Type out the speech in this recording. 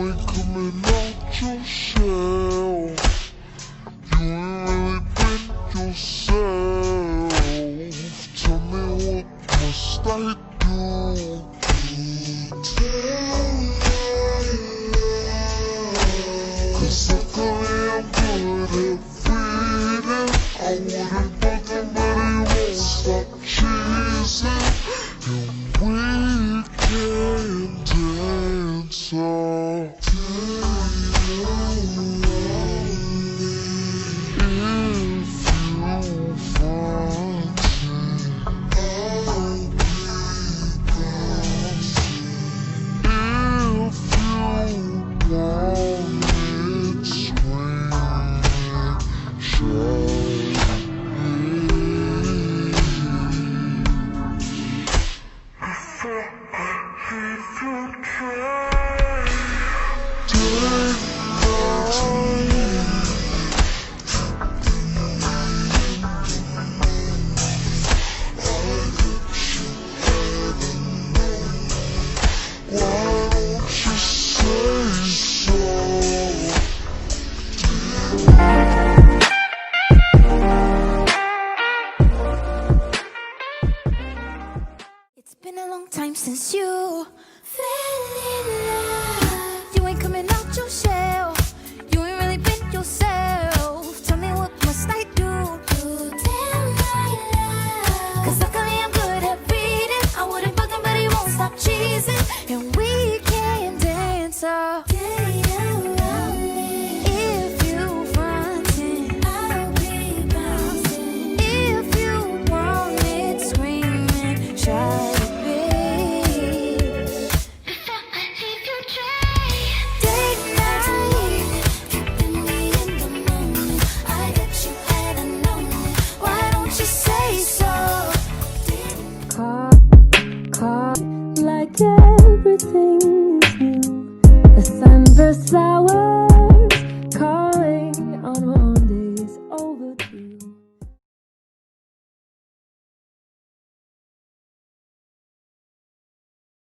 ain't coming out your shell. You ain't really been yourself. Tell me what must I do to tell you? 'Cause luckily I'm good at reading. I wouldn't bug him, but he won't stop chasing. And we can dance all day long. If you want it, I'll be bouncing. If you want it, scream it, shout if you try, take why don't you say so? It's been a long time since you fell in love. You ain't coming out your shell. You ain't really been yourself. Tell me what must I do to tell my love? 'Cause luckily I'm good at reading. I wouldn't bug him, but he won't stop cheesing. And we can dance all day around it. If you want it, I'll be bouncing. If you want it, screaming, shout. Like everything is new, a sunburst flower.